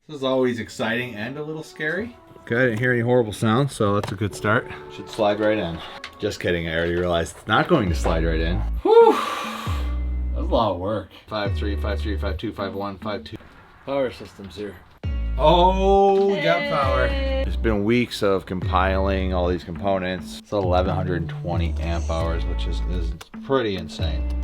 This is always exciting and a little scary. Okay, I didn't hear any horrible sounds, so that's a good start. Should slide right in. Just kidding, I already realized it's not going to slide right in. Whew! That was a lot of work. 5.3, 5.3, 5.2, 5.1, 5.2. Power systems here. Oh, we got power. It's been weeks of compiling all these components. It's 1120 amp hours, which is pretty insane.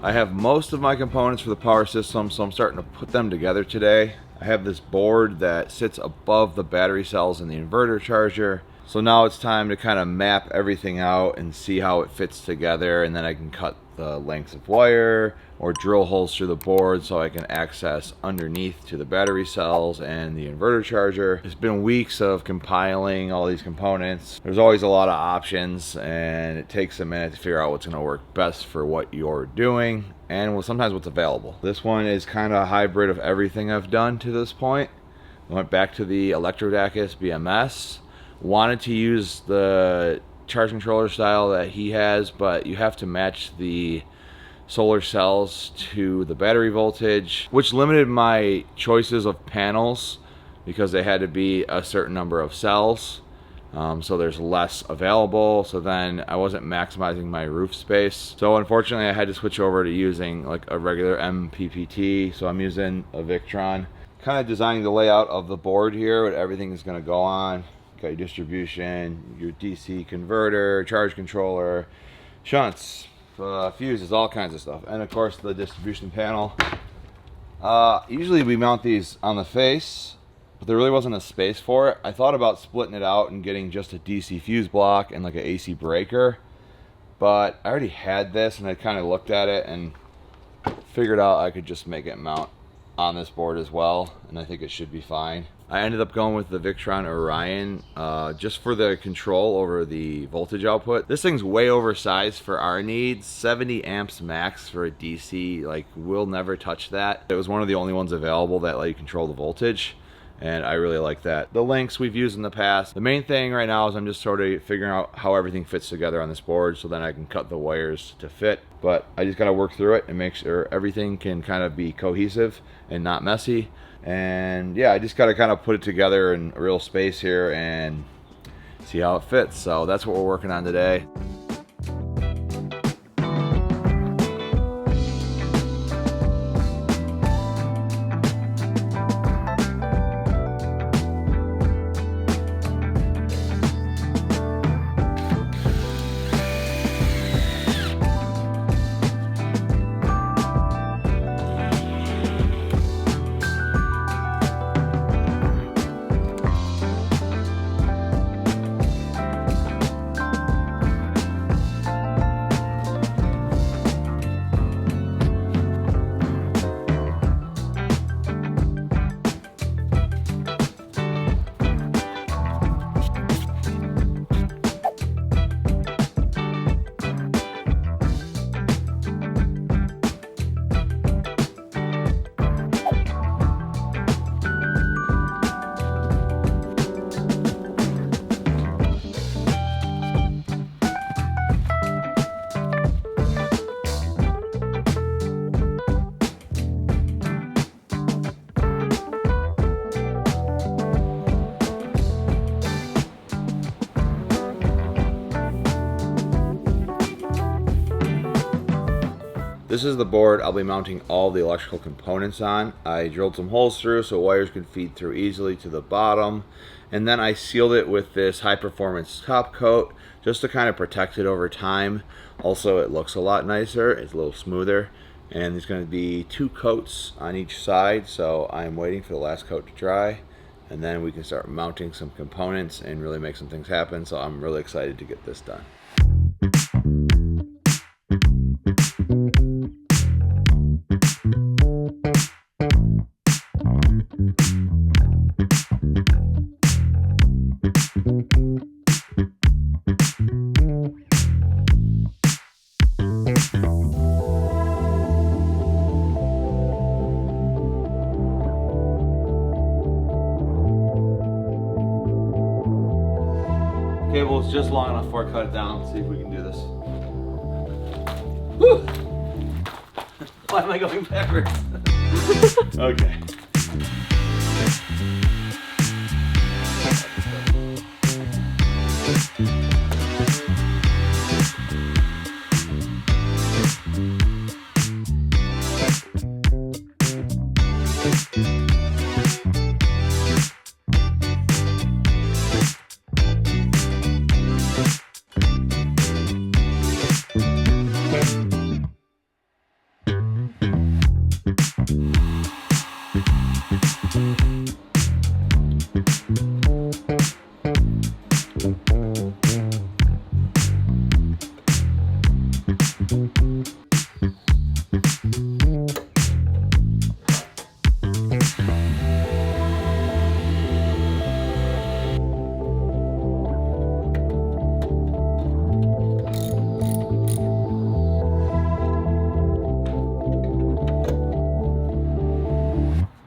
I have most of my components for the power system, so I'm starting to put them together today. I have this board that sits above the battery cells in the inverter charger. So now it's time to kind of map everything out and see how it fits together, and then I can cut the lengths of wire or drill holes through the board so I can access underneath to the battery cells and the inverter charger. It's been weeks of compiling all these components. There's always a lot of options, and it takes a minute to figure out what's going to work best for what you're doing and sometimes what's available. This one is kind of a hybrid of everything I've done to this point. I went back to the Electrodacus BMS. Wanted to use the charge controller style that he has, but you have to match the solar cells to the battery voltage, which limited my choices of panels because they had to be a certain number of cells. So there's less available, so then I wasn't maximizing my roof space. So unfortunately I had to switch over to using like a regular MPPT, so I'm using a Victron. Kind of designing the layout of the board here, what everything is going to go on. Got your distribution, your DC converter, charge controller, shunts, fuses, all kinds of stuff. And of course the distribution panel. Usually we mount these on the face, but there really wasn't a space for it. I thought about splitting it out and getting just a DC fuse block and like an AC breaker, but I already had this and I kind of looked at it and figured out I could just make it mount on this board as well, and I think it should be fine. I ended up going with the Victron Orion just for the control over the voltage output. This thing's way oversized for our needs. 70 amps max for a DC, like we'll never touch that. It was one of the only ones available that let you control the voltage, and I really like that. The links we've used in the past. The main thing right now is I'm just sort of figuring out how everything fits together on this board so then I can cut the wires to fit. But I just gotta work through it and make sure everything can kind of be cohesive and not messy. And yeah, I just gotta kind of put it together in a real space here and see how it fits. So that's what we're working on today. This is the board I'll be mounting all the electrical components on. I drilled some holes through so wires could feed through easily to the bottom, and then I sealed it with this high performance top coat just to kind of protect it over time. Also, it looks a lot nicer, it's a little smoother, and there's going to be 2 coats on each side, so I'm waiting for the last coat to dry and then we can start mounting some components and really make some things happen. So I'm really excited to get this done. Cable's just long enough before I cut it down. See if we can do this. Woo! Why am I going backwards? Okay.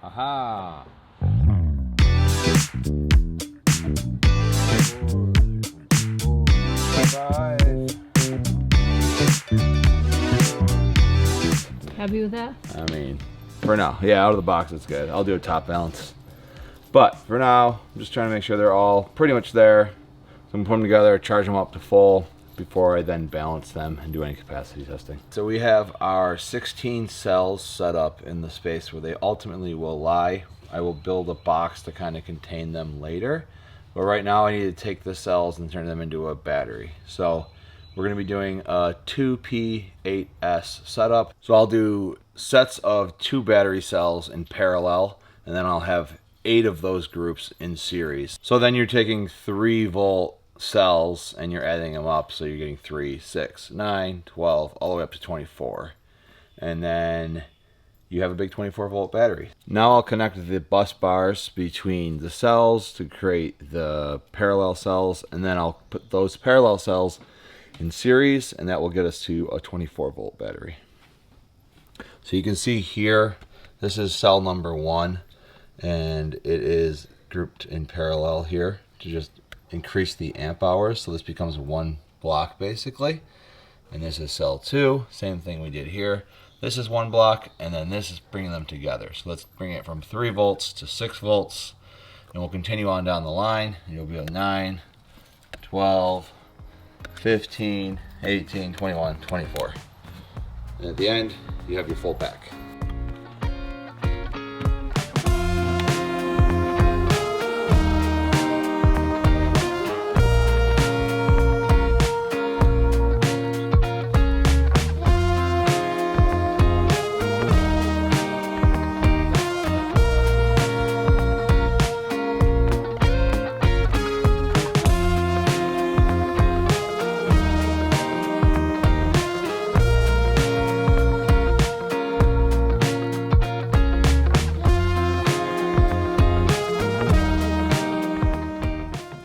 Aha! Happy with that? I mean, for now, yeah, out of the box it's good. I'll do a top balance. But for now, I'm just trying to make sure they're all pretty much there. So I'm putting them together, charge them up to full before I then balance them and do any capacity testing. So we have our 16 cells set up in the space where they ultimately will lie. I will build a box to kind of contain them later. But right now I need to take the cells and turn them into a battery. So we're going to be doing a 2P8S setup. So I'll do sets of 2 battery cells in parallel, and then I'll have 8 of those groups in series. So then you're taking 3-volt cells and you're adding them up, so you're getting 3, 6, 9, 12, all the way up to 24. And then you have a big 24-volt battery. Now I'll connect the bus bars between the cells to create the parallel cells, and then I'll put those parallel cells in series, and that will get us to a 24-volt battery. So you can see here, this is cell number 1, and it is grouped in parallel here to just increase the amp hours, so this becomes 1 block basically. And this is cell 2, same thing we did here. This is 1 block, and then this is bringing them together. So let's bring it from 3 volts to 6 volts, and we'll continue on down the line. You'll be at 9, 12, 15, 18, 21, 24. And at the end, you have your full pack.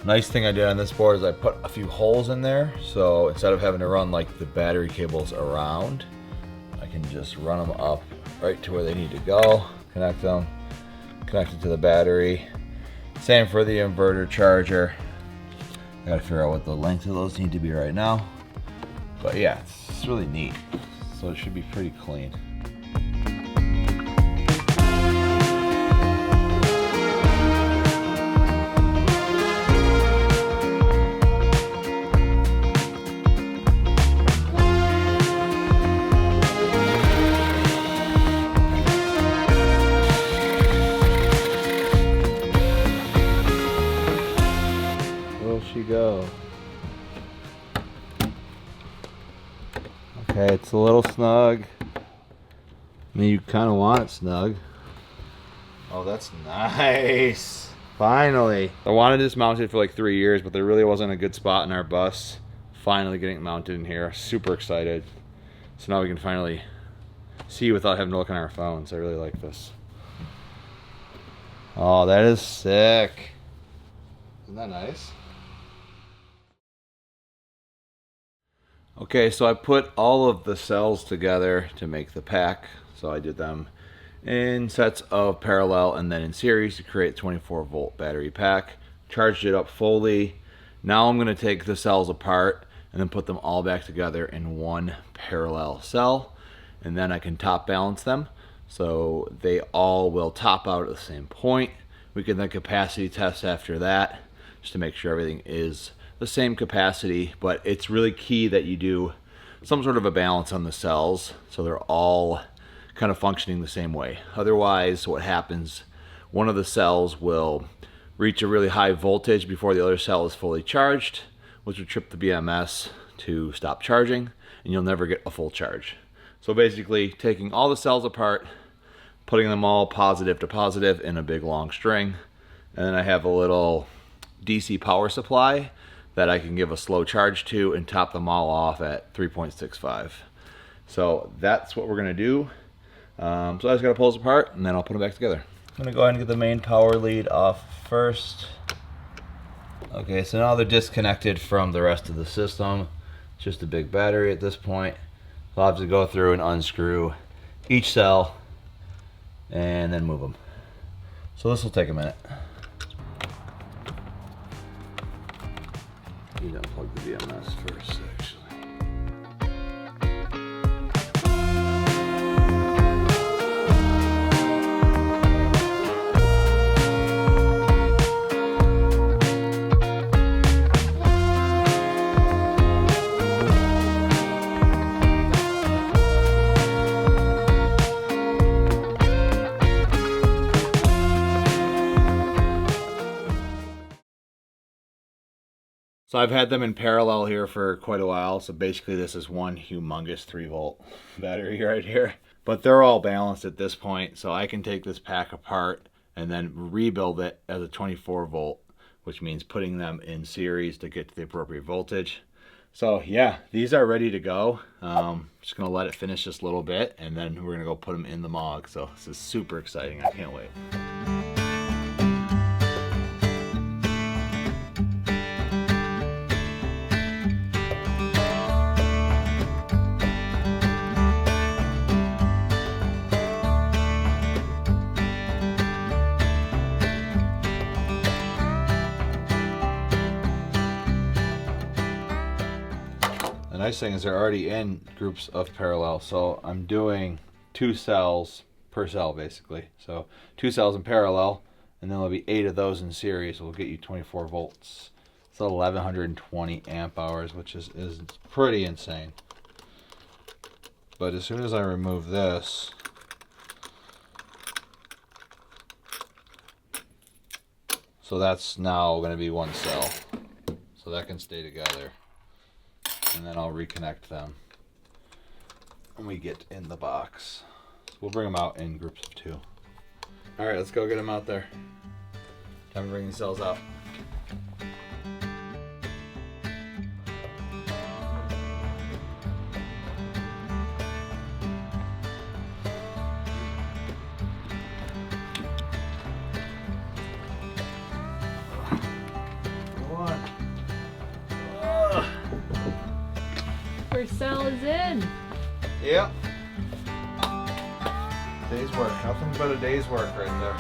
Nice thing I did on this board is I put a few holes in there, so instead of having to run like the battery cables around, I can just run them up right to where they need to go, connect them, connect it to the battery. Same for the inverter charger. I gotta figure out what the length of those need to be right now. But yeah, it's really neat. So it should be pretty clean. Go. Okay, it's a little snug. I mean, you kind of want it snug. Oh, that's nice. Finally. I wanted this mounted for like 3 years, but there really wasn't a good spot in our bus. Finally getting it mounted in here. Super excited. So now we can finally see without having to look on our phones. I really like this. Oh, that is sick. Isn't that nice? Okay, so I put all of the cells together to make the pack. So I did them in sets of parallel and then in series to create 24-volt battery pack. Charged it up fully. Now I'm going to take the cells apart and then put them all back together in one parallel cell, and then I can top balance them so they all will top out at the same point. We can then capacity test after that just to make sure everything is the same capacity, but it's really key that you do some sort of a balance on the cells so they're all kind of functioning the same way. Otherwise, what happens, one of the cells will reach a really high voltage before the other cell is fully charged, which will trip the BMS to stop charging, and you'll never get a full charge. So basically, taking all the cells apart, putting them all positive to positive in a big long string, and then I have a little DC power supply that I can give a slow charge to and top them all off at 3.65. So that's what we're gonna do. So I just gotta pull this apart and then I'll put them back together. I'm gonna go ahead and get the main power lead off first. Okay, so now they're disconnected from the rest of the system. It's just a big battery at this point. So I'll have to go through and unscrew each cell and then move them. So this will take a minute. You gotta plug the BMS first, actually. So I've had them in parallel here for quite a while. So basically this is one humongous 3-volt battery right here. But they're all balanced at this point. So I can take this pack apart and then rebuild it as a 24-volt, which means putting them in series to get to the appropriate voltage. So yeah, these are ready to go. Just gonna let it finish just a little bit and then we're gonna go put them in the Mog. So this is super exciting, I can't wait. The nice thing is they're already in groups of parallel, so I'm doing 2 cells per cell basically. So 2 cells in parallel, and then there'll be 8 of those in series. Will get you 24 volts. It's 1120 amp hours, which is pretty insane. But as soon as I remove this, so that's now going to be 1 cell, so that can stay together. And then I'll reconnect them when we get in the box. So we'll bring them out in groups of 2. All right, let's go get them out there. Time to bring these cells out. First cell is in. Yep. Day's work. Nothing but a day's work right there.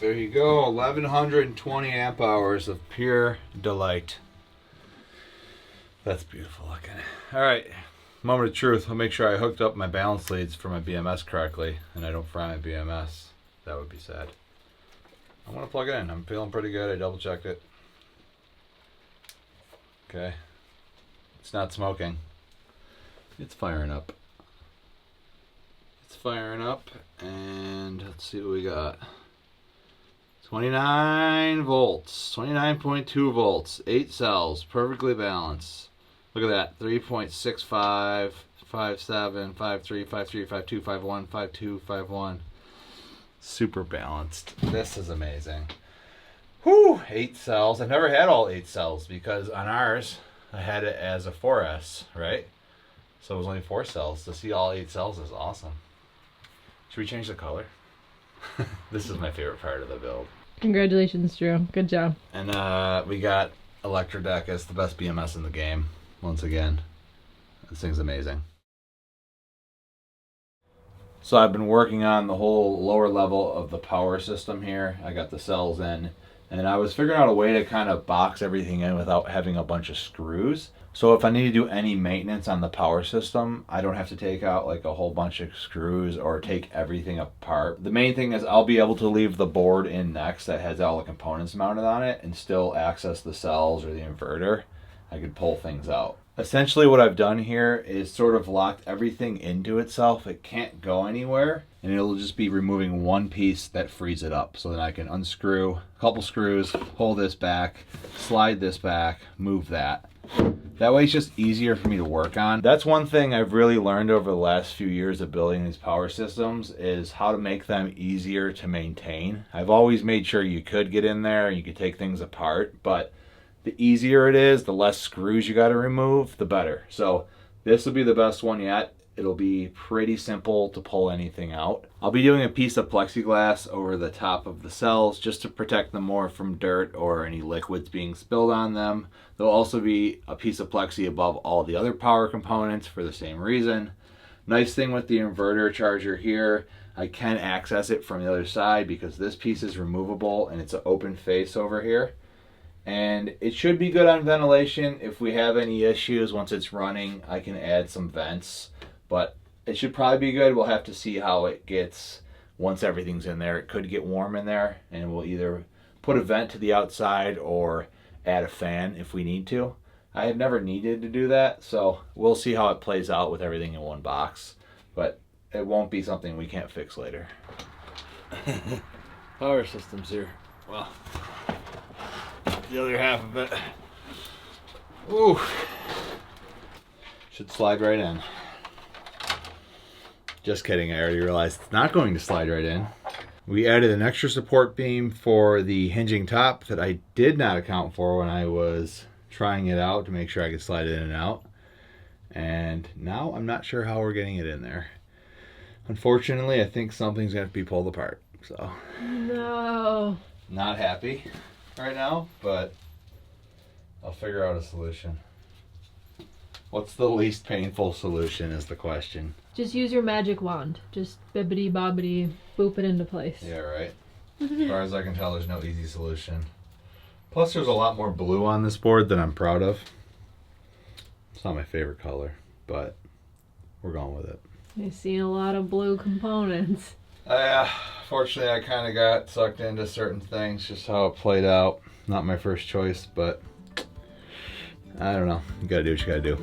There you go, 1120 amp hours of pure delight. That's beautiful looking. All right, moment of truth. I'll make sure I hooked up my balance leads for my BMS correctly and I don't fry my BMS. That would be sad. I'm gonna plug it in. I'm feeling pretty good. I double checked it. Okay. It's not smoking. It's firing up. It's firing up, and let's see what we got. 29 volts, 29.2 volts, 8 cells, perfectly balanced. Look at that, 3.65, 5.7, 5.3, 5.3, 5.2, 5.1, 5.2, 5.1. Super balanced. This is amazing. Whew, 8 cells. I've never had all 8 cells because on ours, I had it as a 4S, right? So it was only 4 cells. To see all 8 cells is awesome. Should we change the color? This is my favorite part of the build. Congratulations, Drew. Good job. And we got Electrodeck as the best BMS in the game. Once again, this thing's amazing. So I've been working on the whole lower level of the power system here. I got the cells in, and I was figuring out a way to kind of box everything in without having a bunch of screws. So if I need to do any maintenance on the power system, I don't have to take out like a whole bunch of screws or take everything apart. The main thing is I'll be able to leave the board in next that has all the components mounted on it and still access the cells or the inverter. I could pull things out. Essentially what I've done here is sort of locked everything into itself. It can't go anywhere, and it'll just be removing one piece that frees it up. So then I can unscrew a couple screws, pull this back, slide this back, move that. That way it's just easier for me to work on. That's one thing I've really learned over the last few years of building these power systems is how to make them easier to maintain. I've always made sure you could get in there and you could take things apart, but the easier it is, the less screws you got to remove, the better. So this will be the best one yet. It'll be pretty simple to pull anything out. I'll be doing a piece of plexiglass over the top of the cells just to protect them more from dirt or any liquids being spilled on them. There'll also be a piece of plexi above all the other power components for the same reason. Nice thing with the inverter charger here, I can access it from the other side because this piece is removable and it's an open face over here. And it should be good on ventilation. If we have any issues once it's running, I can add some vents, but it should probably be good. We'll have to see how it gets once everything's in there. It could get warm in there, and we'll either put a vent to the outside or add a fan if we need to. I have never needed to do that, so we'll see how it plays out with everything in one box, but it won't be something we can't fix later. Power systems here. Well, the other half of it. Ooh. Should slide right in. Just kidding, I already realized it's not going to slide right in. We added an extra support beam for the hinging top that I did not account for when I was trying it out to make sure I could slide it in and out. And now I'm not sure how we're getting it in there. Unfortunately, I think something's going to have to be pulled apart. So No. Not happy right now, but I'll figure out a solution. What's the least painful solution is the question. Just use your magic wand. Just bibbity bobbity boop it into place. Yeah, right. As far as I can tell, there's no easy solution. Plus, there's a lot more blue on this board than I'm proud of. It's not my favorite color, but we're going with it. I've seen a lot of blue components. Fortunately, I kind of got sucked into certain things, just how it played out. Not my first choice, but I don't know. You gotta do what you gotta do.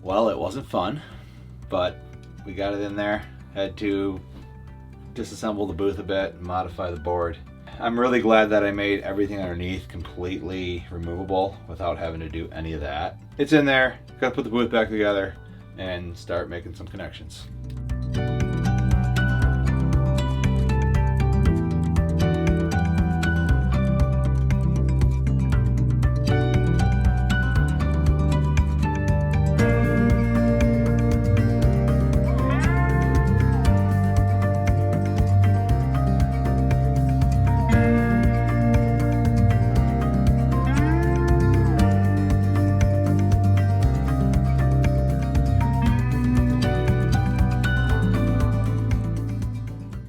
Well, it wasn't fun, but we got it in there. Had to disassemble the booth a bit and modify the board. I'm really glad that I made everything underneath completely removable without having to do any of that. It's in there, gotta put the booth back together and start making some connections.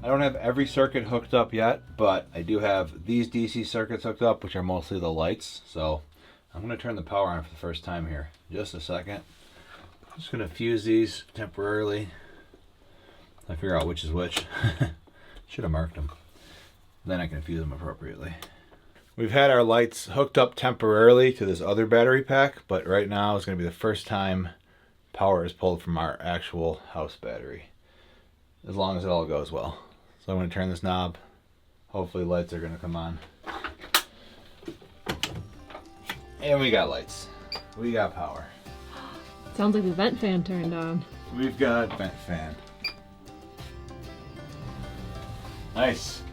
I don't have every circuit hooked up yet, but I do have these DC circuits hooked up, which are mostly the lights. So I'm going to turn the power on for the first time here. Just a second. I'm just going to fuse these temporarily. I figure out which is which. Should have marked them. Then I can fuse them appropriately. We've had our lights hooked up temporarily to this other battery pack, but right now is going to be the first time power is pulled from our actual house battery. As long as it all goes well. So I'm going to turn this knob. Hopefully lights are going to come on. And we got lights. We got power. Sounds like the vent fan turned on. We've got vent fan. Nice.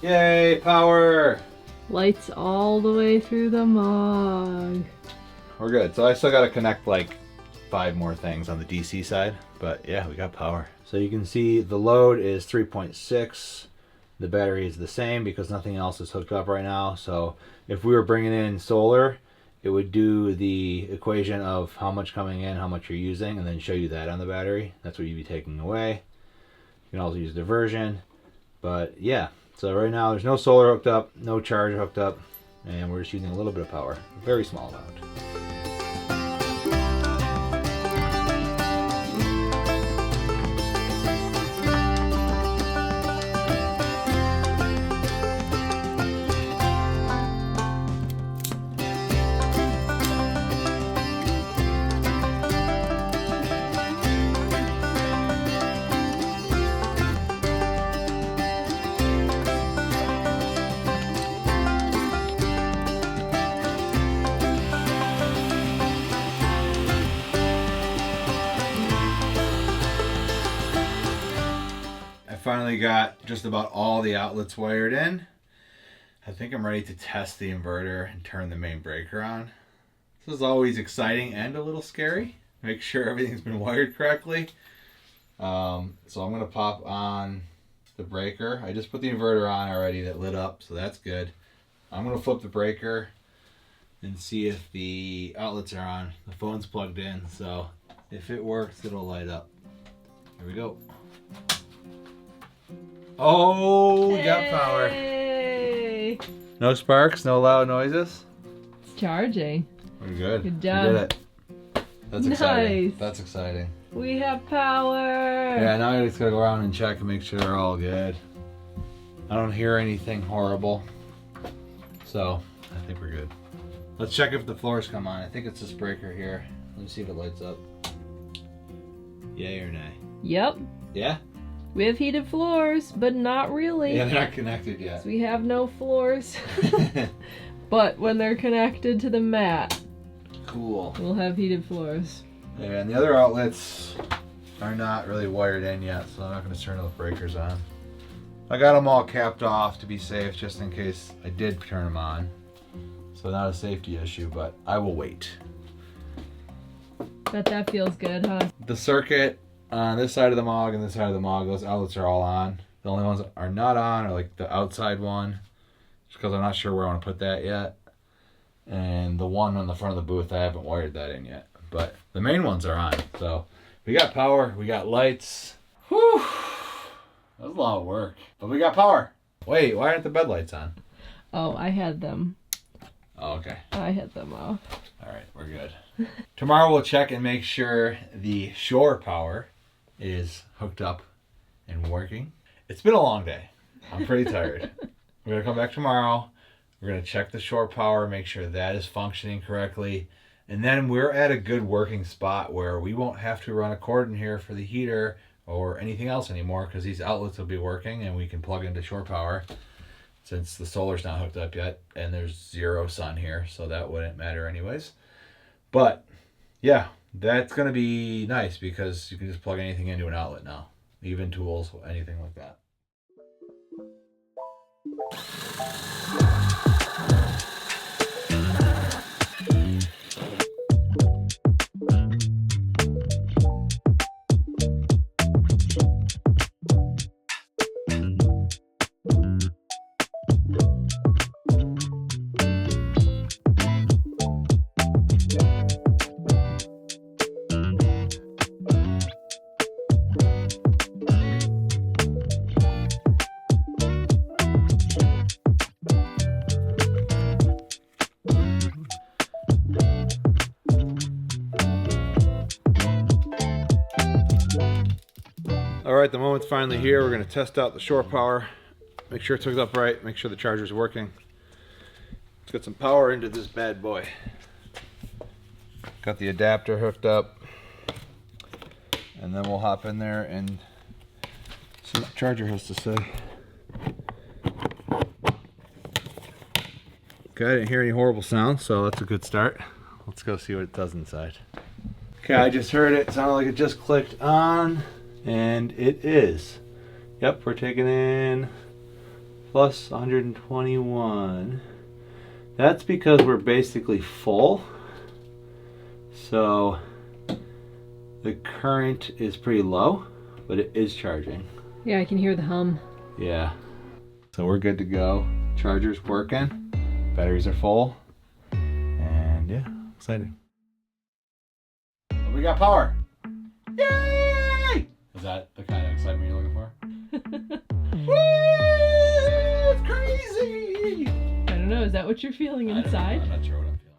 Yay, power! Lights all the way through the mug. We're good. So I still got to connect like 5 more things on the DC side. But yeah, we got power. So you can see the load is 3.6. The battery is the same because nothing else is hooked up right now. So if we were bringing in solar, it would do the equation of how much coming in, how much you're using, and then show you that on the battery. That's what you'd be taking away. You can also use diversion. But yeah, so right now there's no solar hooked up, no charge hooked up, and we're just using a little bit of power. A very small amount. Finally got just about all the outlets wired in. I think I'm ready to test the inverter and turn the main breaker on. This is always exciting and a little scary. Make sure everything's been wired correctly. So I'm gonna pop on the breaker. I just put the inverter on already that lit up, so that's good. I'm gonna flip the breaker and see if the outlets are on. The phone's plugged in, so if it works, it'll light up. Here we go. Oh, we got power. Hey! No sparks, no loud noises. It's charging. We're good. Good job. We did it. That's exciting. Nice. That's exciting. We have power. Yeah, now I just gotta go around and check and make sure they're all good. I don't hear anything horrible. So, I think we're good. Let's check if the floors come on. I think it's this breaker here. Let me see if it lights up. Yay or nay? Yep. Yeah? We have heated floors, but not really. Yeah, they're not connected yet. So we have no floors. But when they're connected to the mat, Cool. we'll have heated floors. Yeah, and the other outlets are not really wired in yet, so I'm not going to turn those breakers on. I got them all capped off to be safe, just in case I did turn them on. So not a safety issue, but I will wait. Bet that feels good, huh? The circuit on this side of the Mog and this side of the Mog, those outlets are all on. The only ones that are not on are like the outside one, just because I'm not sure where I want to put that yet. And the one on the front of the booth, I haven't wired that in yet. But the main ones are on. So we got power, we got lights. Whew! That was a lot of work. But we got power. Wait, why aren't the bed lights on? Oh, I had them. Oh, okay. I had them off. All right, we're good. Tomorrow we'll check and make sure the shore power is hooked up and working. It's been a long day. I'm pretty tired. We're gonna come back tomorrow. We're gonna check the shore power, make sure that is functioning correctly. And then we're at a good working spot where we won't have to run a cord in here for the heater or anything else anymore, because these outlets will be working and we can plug into shore power since the solar's not hooked up yet and there's zero sun here, so that wouldn't matter anyways. But yeah, that's gonna be nice because you can just plug anything into an outlet now, even tools, anything like that. right, the moment's finally here. We're gonna test out the shore power. Make sure it's hooked up right, make sure the charger's working. Let's get some power into this bad boy. Got the adapter hooked up. And then we'll hop in there and see what the charger has to say. Okay, I didn't hear any horrible sounds, so that's a good start. Let's go see what it does inside. Okay, I just heard it. It sounded like it just clicked on, and it is. Yep, we're taking in plus 121. That's because we're basically full. So the current is pretty low, but it is charging. Yeah, I can hear the hum. Yeah. So we're good to go. Charger's working. Batteries are full. And yeah, excited. We got power. Yay! Is that the kind of excitement you're looking for? Woo! It's crazy! I don't know, is that what you're feeling inside? I'm not sure what I'm feeling.